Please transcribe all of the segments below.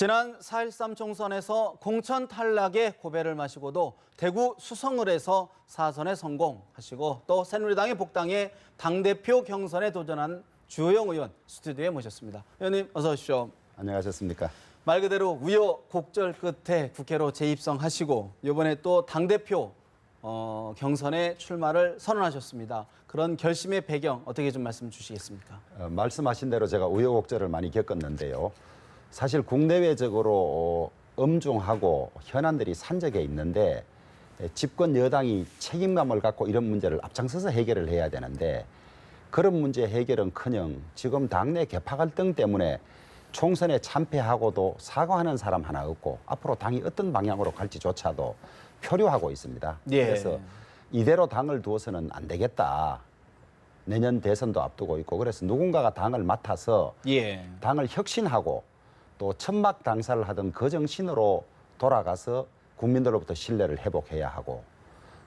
지난 4.13 총선에서 공천 탈락의 고배를 마시고도 대구 수성을 해서 4선에 성공하시고 또 새누리당의 복당에 당대표 경선에 도전한 주호영 의원 스튜디오에 모셨습니다. 의원님 어서 오십시오. 안녕하셨습니까? 말 그대로 우여곡절 끝에 국회로 재입성하시고 이번에 또 당대표 경선에 출마를 선언하셨습니다. 그런 결심의 배경 어떻게 좀 말씀 주시겠습니까? 말씀하신 대로 제가 우여곡절을 많이 겪었는데요. 사실 국내외적으로 엄중하고 현안들이 산적해 있는데 집권 여당이 책임감을 갖고 이런 문제를 앞장서서 해결을 해야 되는데 그런 문제 해결은커녕 지금 당내 계파 갈등 때문에 총선에 참패하고도 사과하는 사람 하나 없고 앞으로 당이 어떤 방향으로 갈지조차도 표류하고 있습니다. 예. 그래서 이대로 당을 두어서는 안 되겠다. 내년 대선도 앞두고 있고 그래서 누군가가 당을 맡아서 당을 혁신하고 또 천막 당사를 하던 그 정신으로 돌아가서 국민들로부터 신뢰를 회복해야 하고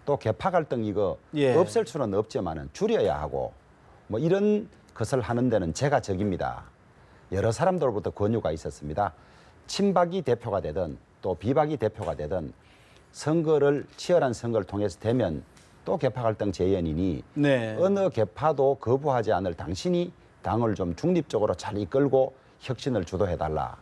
또 계파 갈등 이거 없앨 수는 없지만은 줄여야 하고 뭐 이런 것을 하는 데는 제가 적입니다. 여러 사람들로부터 권유가 있었습니다. 친박이 대표가 되든 또 비박이 대표가 되든 선거를 치열한 선거를 통해서 되면 또 계파 갈등 재연이니 어느 계파도 거부하지 않을 당신이 당을 좀 중립적으로 잘 이끌고 혁신을 주도해달라.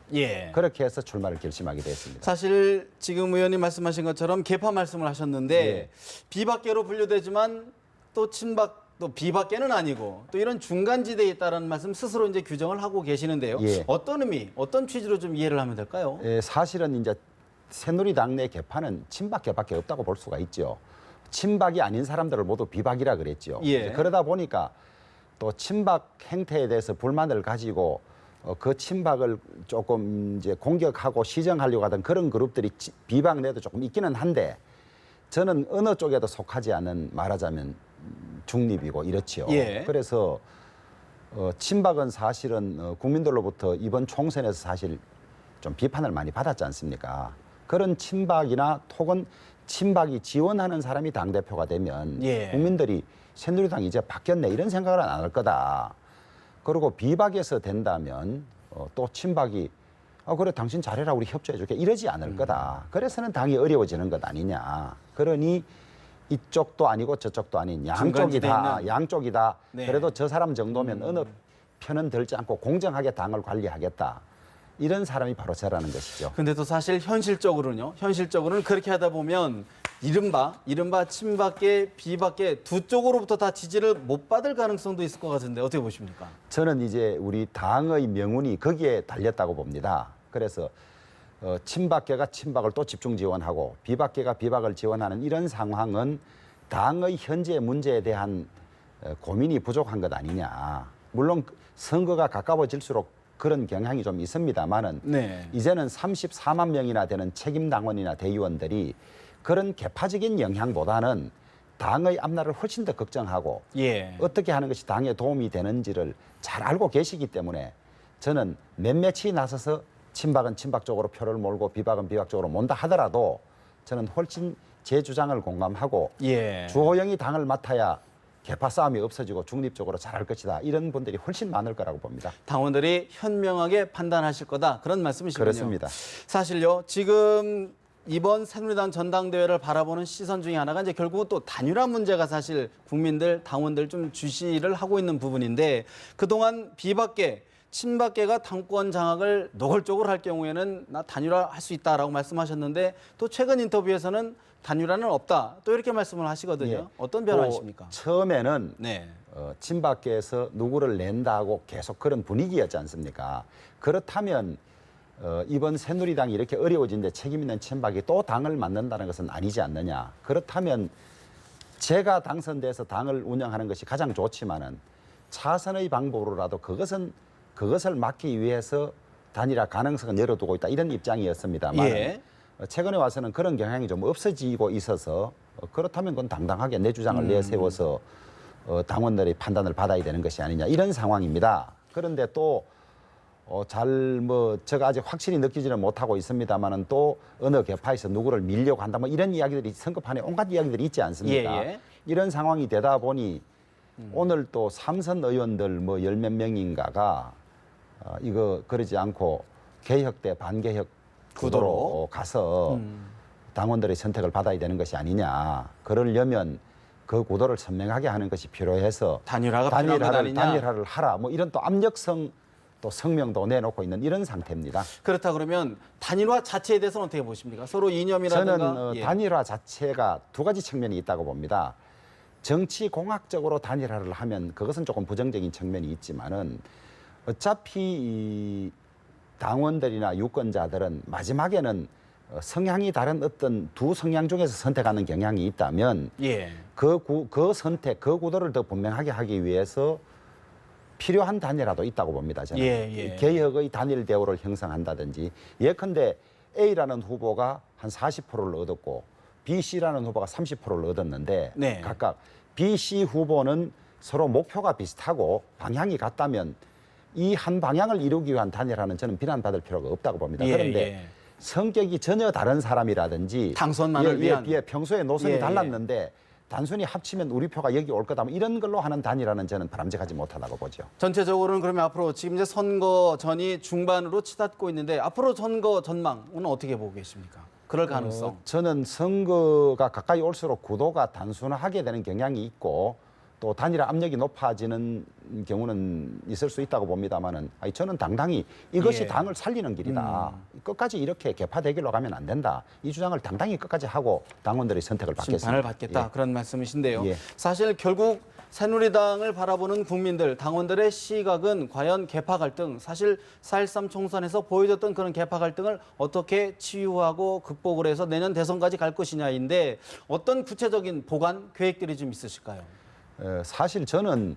그렇게 해서 출마를 결심하게 됐습니다. 사실 지금 의원님 말씀하신 것처럼 계파 말씀을 하셨는데 비박계로 분류되지만 또 친박 또 비박계는 아니고 또 이런 중간지대에 있다는 말씀 스스로 이제 규정을 하고 계시는데요. 어떤 의미, 어떤 취지로 좀 이해를 하면 될까요? 사실은 이제 새누리당 내 계파는 친박계밖에 없다고 볼 수가 있죠. 친박이 아닌 사람들을 모두 비박이라 그랬죠. 그러다 보니까 또 친박 행태에 대해서 불만을 가지고 그 친박을 조금 이제 공격하고 시정하려고 하던 그런 그룹들이 비박 내도 조금 있기는 한데 저는 어느 쪽에도 속하지 않은 말하자면 중립이고 이렇지요. 그래서 친박은 사실은 국민들로부터 이번 총선에서 사실 좀 비판을 많이 받았지 않습니까? 그런 친박이나 혹은 친박이 지원하는 사람이 당대표가 되면 국민들이 새누리당 이제 바뀌었네 이런 생각을 안 할 거다. 그리고 비박에서 된다면 또 친박이 그래 당신 잘해라 우리 협조해 줄게 이러지 않을 거다. 그래서는 당이 어려워지는 것 아니냐. 그러니 이쪽도 아니고 저쪽도 아닌 양쪽이다. 그래도 저 사람 정도면 어느 편은 들지 않고 공정하게 당을 관리하겠다. 이런 사람이 바로 저라는 것이죠. 근데 또 사실 현실적으로는 그렇게 하다 보면 이른바 친박계, 비박계 두 쪽으로부터 다 지지를 못 받을 가능성도 있을 것 같은데 어떻게 보십니까? 저는 이제 우리 당의 명운이 거기에 달렸다고 봅니다. 그래서 친박계가 친박을 또 집중 지원하고 비박계가 비박을 지원하는 이런 상황은 당의 현재 문제에 대한 고민이 부족한 것 아니냐. 물론 선거가 가까워질수록 그런 경향이 좀 있습니다만은 이제는 34만 명이나 되는 책임당원이나 대의원들이 그런 개파적인 영향보다는 당의 앞날을 훨씬 더 걱정하고 어떻게 하는 것이 당에 도움이 되는지를 잘 알고 계시기 때문에 저는 몇몇이 나서서 친박은 친박 쪽으로 표를 몰고 비박은 비박 쪽으로 mon다 하더라도 저는 훨씬 제 주장을 공감하고 주호영이 당을 맡아야 계파 싸움이 없어지고 중립적으로 잘할 것이다. 이런 분들이 훨씬 많을 거라고 봅니다. 당원들이 현명하게 판단하실 거다. 그런 말씀이시군요. 그렇습니다. 사실요. 지금 이번 새누리당 전당대회를 바라보는 시선 중에 하나가 이제 결국은 또 단일화 문제가 사실 국민들, 당원들 좀 주시를 하고 있는 부분인데 그동안 비박계, 친박계가 당권 장악을 노골적으로 할 경우에는 나 단일화 할 수 있다라고 말씀하셨는데 또 최근 인터뷰에서는 단일화는 없다. 또 이렇게 말씀을 하시거든요. 어떤 변화이십니까? 처음에는 친박계에서 누구를 낸다고 계속 그런 분위기였지 않습니까? 그렇다면 이번 새누리당이 이렇게 어려워진데 책임 있는 친박이 또 당을 맡는다는 것은 아니지 않느냐. 그렇다면 제가 당선돼서 당을 운영하는 것이 가장 좋지만은 차선의 방법으로라도 그것을 막기 위해서 단일화 가능성은 열어두고 있다. 이런 입장이었습니다만 최근에 와서는 그런 경향이 좀 없어지고 있어서 그렇다면 그건 당당하게 내 주장을 내세워서 당원들의 판단을 받아야 되는 것이 아니냐 이런 상황입니다. 그런데 또 제가 아직 확실히 느끼지는 못하고 있습니다만은 또 어느 계파에서 누구를 밀려고 한다 뭐 이런 이야기들이 선거판에 온갖 이야기들이 있지 않습니까? 이런 상황이 되다 보니 오늘 또 삼선 의원들 뭐 열 몇 명인가가 이거 그러지 않고 개혁 대 반개혁 구도로 가서 당원들의 선택을 받아야 되는 것이 아니냐. 그러려면 그 구도를 선명하게 하는 것이 필요해서 단일화를 하라. 뭐 이런 또 압력성 또 성명도 내놓고 있는 이런 상태입니다. 그렇다 그러면 단일화 자체에 대해서는 어떻게 보십니까? 서로 이념이라든가. 저는 단일화 자체가 두 가지 측면이 있다고 봅니다. 정치 공학적으로 단일화를 하면 그것은 조금 부정적인 측면이 있지만은 어차피 이 당원들이나 유권자들은 마지막에는 성향이 다른 어떤 두 성향 중에서 선택하는 경향이 있다면 그 선택, 그 구도를 더 분명하게 하기 위해서 필요한 단일화도 있다고 봅니다. 저는 개혁의 단일 대우를 형성한다든지 예컨대 A라는 후보가 한 40%를 얻었고 B, C라는 후보가 30%를 얻었는데 각각 B, C 후보는 서로 목표가 비슷하고 방향이 같다면 이 한 방향을 이루기 위한 단일화는 저는 비난받을 필요가 없다고 봅니다. 그런데 성격이 전혀 다른 사람이라든지 당선만을 위한 평소에 노선이 달랐는데 단순히 합치면 우리 표가 여기 올 거다. 이런 걸로 하는 단일화는 저는 바람직하지 못하다고 보죠. 전체적으로는 그러면 앞으로 지금 이제 선거 전이 중반으로 치닫고 있는데 앞으로 선거 전망은 어떻게 보고 계십니까? 그럴 가능성. 저는 선거가 가까이 올수록 구도가 단순하게 되는 경향이 있고 또 단일화 압력이 높아지는 경우는 있을 수 있다고 봅니다만은 저는 당당히 이것이 당을 살리는 길이다. 끝까지 이렇게 개파대결로 가면 안 된다. 이 주장을 당당히 끝까지 하고 당원들의 선택을 받겠습니다. 심판을 받겠다. 그런 말씀이신데요. 사실 결국 새누리당을 바라보는 국민들, 당원들의 시각은 과연 개파 갈등, 사실 4.13 총선에서 보여줬던 그런 개파 갈등을 어떻게 치유하고 극복을 해서 내년 대선까지 갈 것이냐인데 어떤 구체적인 보관 계획들이 좀 있으실까요? 사실 저는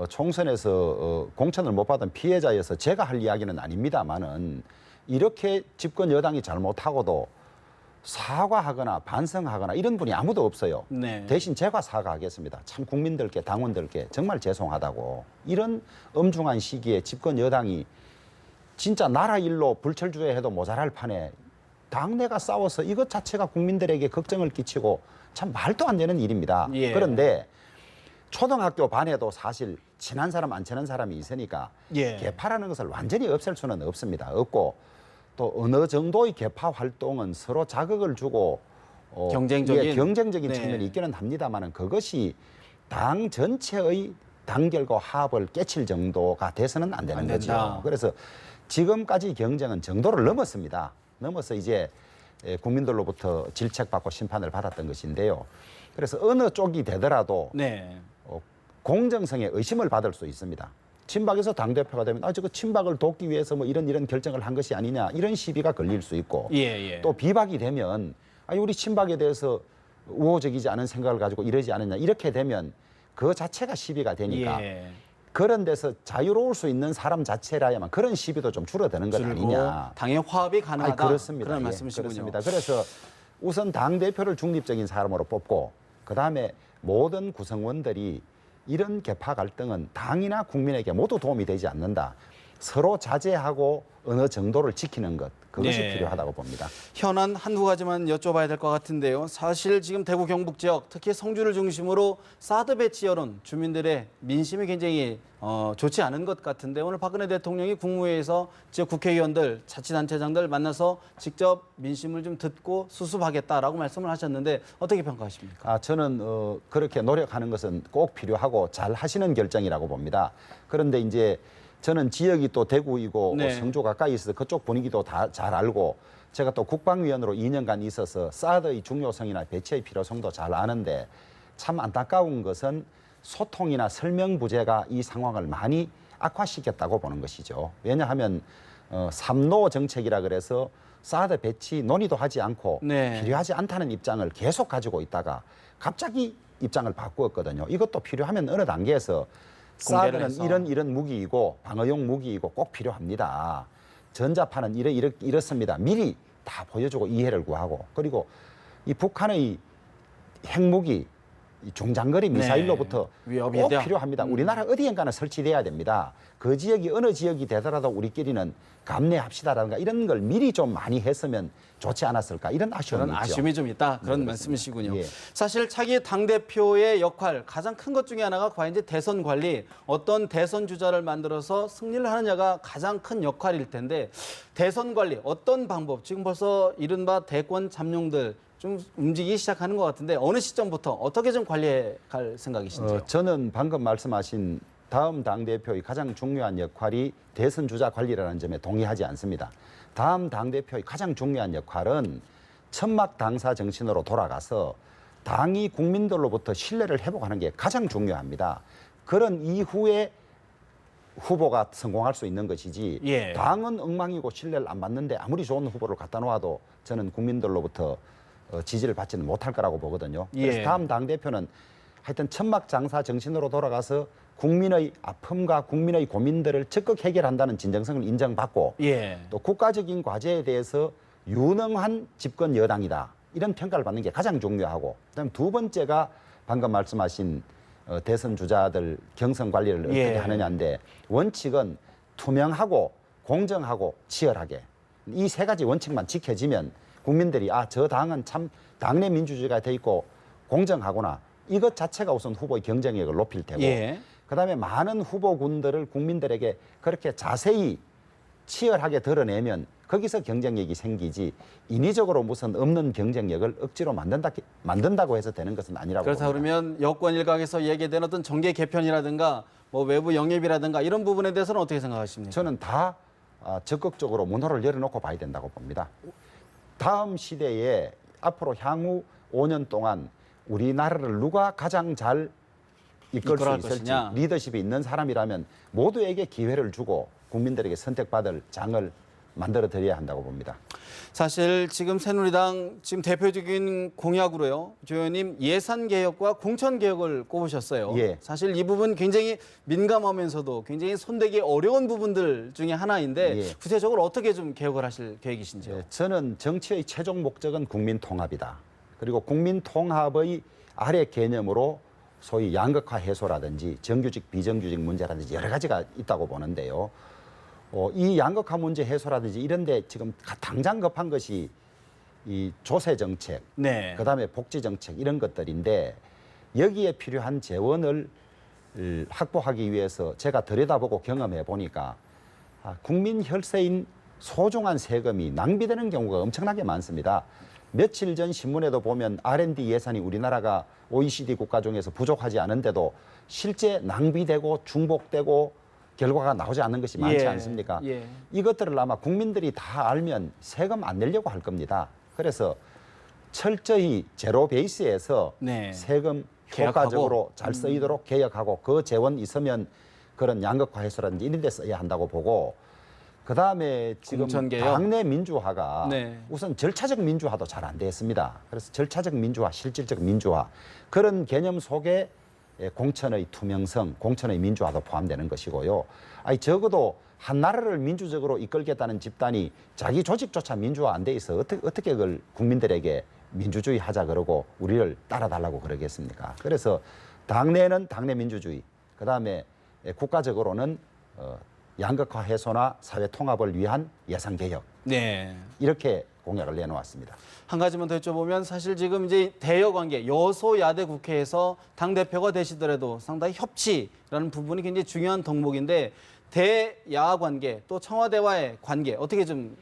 총선에서 공천을 못 받은 피해자여서 제가 할 이야기는 아닙니다만은 이렇게 집권 여당이 잘못하고도 사과하거나 반성하거나 이런 분이 아무도 없어요. 대신 제가 사과하겠습니다. 참 국민들께 당원들께 정말 죄송하다고. 이런 엄중한 시기에 집권 여당이 진짜 나라 일로 불철주야해도 모자랄 판에 당내가 싸워서 이것 자체가 국민들에게 걱정을 끼치고 참 말도 안 되는 일입니다. 그런데 초등학교 반에도 사실 친한 사람 안 친한 사람이 있으니까 개파라는 것을 완전히 없앨 수는 없습니다. 없고 또 어느 정도의 개파 활동은 서로 자극을 주고 경쟁적인 측면이 있기는 합니다만은 그것이 당 전체의 단결과 화합을 깨칠 정도가 돼서는 안 되는 거죠. 그래서 지금까지 경쟁은 정도를 넘었습니다. 넘어서 이제 국민들로부터 질책받고 심판을 받았던 것인데요. 그래서 어느 쪽이 되더라도 공정성에 의심을 받을 수 있습니다. 친박에서 당대표가 되면 저거 친박을 돕기 위해서 뭐 이런 결정을 한 것이 아니냐 이런 시비가 걸릴 수 있고 또 비박이 되면 우리 친박에 대해서 우호적이지 않은 생각을 가지고 이러지 않았냐 이렇게 되면 그 자체가 시비가 되니까 그런 데서 자유로울 수 있는 사람 자체라야만 그런 시비도 좀 줄어드는 것 아니냐. 당의 화합이 가능하다. 그렇습니다. 그런 말씀이시군요. 그렇습니다. 그래서 우선 당대표를 중립적인 사람으로 뽑고 그다음에 모든 구성원들이 이런 개파 갈등은 당이나 국민에게 모두 도움이 되지 않는다. 서로 자제하고 어느 정도를 지키는 것 그것이 필요하다고 봅니다. 현안 한두 가지만 여쭤봐야 될 것 같은데요. 사실 지금 대구 경북 지역 특히 성주를 중심으로 사드 배치 여론 주민들의 민심이 굉장히 좋지 않은 것 같은데 오늘 박근혜 대통령이 국무회의에서 지역 국회의원들 자치단체장들 만나서 직접 민심을 좀 듣고 수습하겠다라고 말씀을 하셨는데 어떻게 평가하십니까? 저는 그렇게 노력하는 것은 꼭 필요하고 잘 하시는 결정이라고 봅니다. 그런데 이제 저는 지역이 또 대구이고 성주 가까이 있어서 그쪽 분위기도 다 잘 알고 제가 또 국방위원으로 2년간 있어서 사드의 중요성이나 배치의 필요성도 잘 아는데 참 안타까운 것은 소통이나 설명 부재가 이 상황을 많이 악화시켰다고 보는 것이죠. 왜냐하면 3노 정책이라 그래서 사드 배치 논의도 하지 않고 필요하지 않다는 입장을 계속 가지고 있다가 갑자기 입장을 바꾸었거든요. 이것도 필요하면 어느 단계에서 사드는 이런 무기이고 방어용 무기이고 꼭 필요합니다. 전자파는 이렇습니다. 미리 다 보여주고 이해를 구하고 그리고 이 북한의 핵무기 이 중장거리 미사일로부터 위협이 꼭 돼요. 필요합니다. 우리나라 어디엔가는 설치돼야 됩니다. 그 지역이 어느 지역이 되더라도 우리끼리는 감내합시다라든가 이런 걸 미리 좀 많이 했으면 좋지 않았을까 이런 아쉬움이 그런 있죠. 아쉬움이 좀 있다 그런 네, 말씀이시군요. 예. 사실 차기 당 대표의 역할 가장 큰 것 중에 하나가 과연 이제 대선 관리, 어떤 대선 주자를 만들어서 승리를 하느냐가 가장 큰 역할일 텐데 대선 관리 어떤 방법? 지금 벌써 이른바 대권 잠룡들 좀 움직이기 시작하는 것 같은데 어느 시점부터 어떻게 좀 관리해 갈 생각이신지요? 저는 방금 말씀하신 다음 당대표의 가장 중요한 역할이 대선 주자 관리라는 점에 동의하지 않습니다. 다음 당대표의 가장 중요한 역할은 천막 당사 정신으로 돌아가서 당이 국민들로부터 신뢰를 회복하는 게 가장 중요합니다. 그런 이후에 후보가 성공할 수 있는 것이지 예. 당은 엉망이고 신뢰를 안 받는데 아무리 좋은 후보를 갖다 놓아도 저는 국민들로부터 지지를 받지는 못할 거라고 보거든요. 그래서 예. 다음 당대표는 하여튼 천막 장사 정신으로 돌아가서 국민의 아픔과 국민의 고민들을 적극 해결한다는 진정성을 인정받고 예. 또 국가적인 과제에 대해서 유능한 집권 여당이다. 이런 평가를 받는 게 가장 중요하고 그다음에 두 번째가 방금 말씀하신 대선 주자들 경선 관리를 어떻게 예. 하느냐인데 원칙은 투명하고 공정하고 치열하게 이 세 가지 원칙만 지켜지면 국민들이 저 당은 참 당내 민주주의가 돼 있고 공정하구나. 이것 자체가 우선 후보의 경쟁력을 높일 테고 예. 그다음에 많은 후보군들을 국민들에게 그렇게 자세히 치열하게 드러내면 거기서 경쟁력이 생기지 인위적으로 무슨 없는 경쟁력을 억지로 만든다고 해서 되는 것은 아니라고 그렇다 봅니다. 그러면 여권 일각에서 얘기된 어떤 정계 개편이라든가 뭐 외부 영입이라든가 이런 부분에 대해서는 어떻게 생각하십니까? 저는 다 적극적으로 문호를 열어놓고 봐야 된다고 봅니다. 다음 시대에 앞으로 향후 5년 동안 우리나라를 누가 가장 잘 이끌 수 이끌어갈 있을지 것이냐. 리더십이 있는 사람이라면 모두에게 기회를 주고 국민들에게 선택받을 장을 만들어 드려야 한다고 봅니다. 사실 지금 새누리당 지금 대표적인 공약으로요. 조 의원님 예산 개혁과 공천 개혁을 꼽으셨어요. 예. 사실 이 부분 굉장히 민감하면서도 굉장히 손대기 어려운 부분들 중에 하나인데 예. 구체적으로 어떻게 좀 개혁을 하실 계획이신지요? 예, 저는 정치의 최종 목적은 국민 통합이다. 그리고 국민 통합의 아래 개념으로 소위 양극화 해소라든지 정규직 비정규직 문제라든지 여러 가지가 있다고 보는데요. 이 양극화 문제 해소라든지 이런 데 지금 당장 급한 것이 이 조세 정책, 네. 그다음에 복지 정책 이런 것들인데 여기에 필요한 재원을 확보하기 위해서 제가 들여다보고 경험해 보니까 국민 혈세인 소중한 세금이 낭비되는 경우가 엄청나게 많습니다. 며칠 전 신문에도 보면 R&D 예산이 우리나라가 OECD 국가 중에서 부족하지 않은데도 실제 낭비되고 중복되고 결과가 나오지 않는 것이 많지 예, 않습니까? 예. 이것들을 아마 국민들이 다 알면 세금 안 내려고 할 겁니다. 그래서 철저히 제로 베이스에서 네. 세금 개혁하고. 효과적으로 잘 쓰이도록 개혁하고 그 재원 있으면 그런 양극화 해소라든지 이런 데 써야 한다고 보고 그다음에 지금 공천개혁. 당내 민주화가 네. 우선 절차적 민주화도 잘 안 돼 있습니다. 그래서 절차적 민주화, 실질적 민주화 그런 개념 속에 공천의 투명성, 공천의 민주화도 포함되는 것이고요. 적어도 한 나라를 민주적으로 이끌겠다는 집단이 자기 조직조차 민주화 안 돼 있어 어떻게 그걸 국민들에게 민주주의 하자 그러고 우리를 따라달라고 그러겠습니까? 그래서 당내는 당내 민주주의, 그다음에 국가적으로는 양극화 해소나 사회 통합을 위한 예산 개혁 네. 이렇게 공약을 내놓았습니다. 한 가지만 더 여쭤보면 사실 지금 이제 대여 관계 여소야대 국회에서 당 대표가 되시더라도 상당히 협치라는 부분이 굉장히 중요한 덕목인데 대야 관계 또 청와대와의 관계 어떻게 좀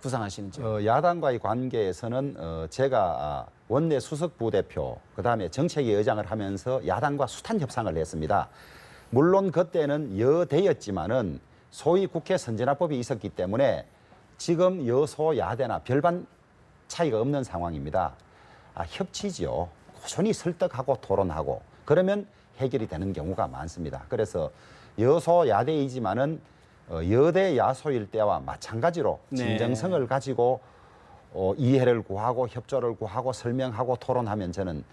구상하시는지요? 야당과의 관계에서는 제가 원내 수석 부대표 그다음에 정책위 의장을 하면서 야당과 숱한 협상을 했습니다. 물론 그때는 여대였지만은 소위 국회 선진화법이 있었기 때문에 지금 여소야대나 별반 차이가 없는 상황입니다. 협치지요. 꾸준히 설득하고 토론하고 그러면 해결이 되는 경우가 많습니다. 그래서 여소야대이지만은 여대 야소일 때와 마찬가지로 네. 진정성을 가지고 이해를 구하고 협조를 구하고 설명하고 토론하면 저는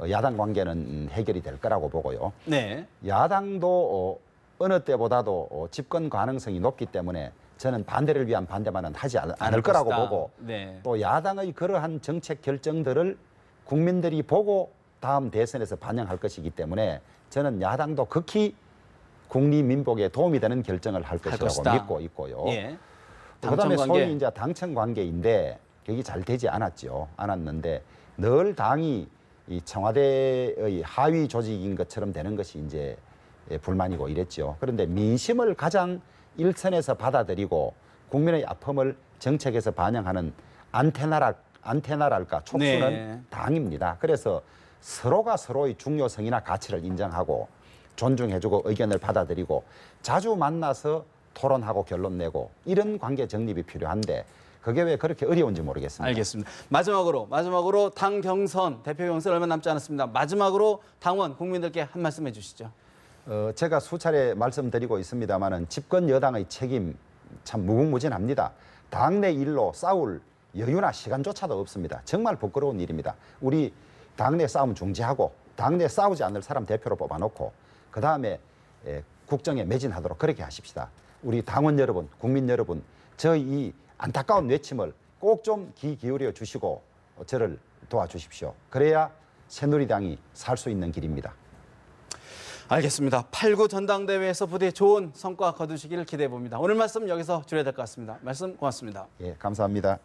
야당 관계는 해결이 될 거라고 보고요. 네. 야당도 어느 때보다도 집권 가능성이 높기 때문에 저는 반대를 위한 반대만은 하지 않을 거라고 것이다. 보고 네. 또 야당의 그러한 정책 결정들을 국민들이 보고 다음 대선에서 반영할 것이기 때문에 저는 야당도 극히 국리민복에 도움이 되는 결정을 할 것이라고 것이다. 믿고 있고요. 예. 그다음에 당청 관계. 소위 이제 당청 관계인데 그게 잘 되지 않았는데 늘 당이 이 청와대의 하위 조직인 것처럼 되는 것이 이제 불만이고 이랬죠. 그런데 민심을 가장 일선에서 받아들이고 국민의 아픔을 정책에서 반영하는 안테나랄까 촉수는 네. 당입니다. 그래서 서로가 서로의 중요성이나 가치를 인정하고 존중해주고 의견을 받아들이고 자주 만나서 토론하고 결론 내고 이런 관계 정립이 필요한데 그게 왜 그렇게 어려운지 모르겠습니다. 알겠습니다. 마지막으로 당 경선, 대표 경선 얼마 남지 않았습니다. 마지막으로 당원 국민들께 한 말씀 해주시죠. 제가 수차례 말씀드리고 있습니다만은 집권 여당의 책임 참 무궁무진합니다. 당내 일로 싸울 여유나 시간조차도 없습니다. 정말 부끄러운 일입니다. 우리 당내 싸움 중지하고 당내 싸우지 않을 사람 대표로 뽑아놓고 그 다음에 국정에 매진하도록 그렇게 하십시다. 우리 당원 여러분, 국민 여러분, 저희 이 안타까운 외침을 꼭 좀 귀 기울여 주시고 저를 도와주십시오. 그래야 새누리당이 살 수 있는 길입니다. 알겠습니다. 8구 전당대회에서 부디 좋은 성과 거두시기를 기대해 봅니다. 오늘 말씀 여기서 줄여야 될 것 같습니다. 말씀 고맙습니다. 예, 감사합니다.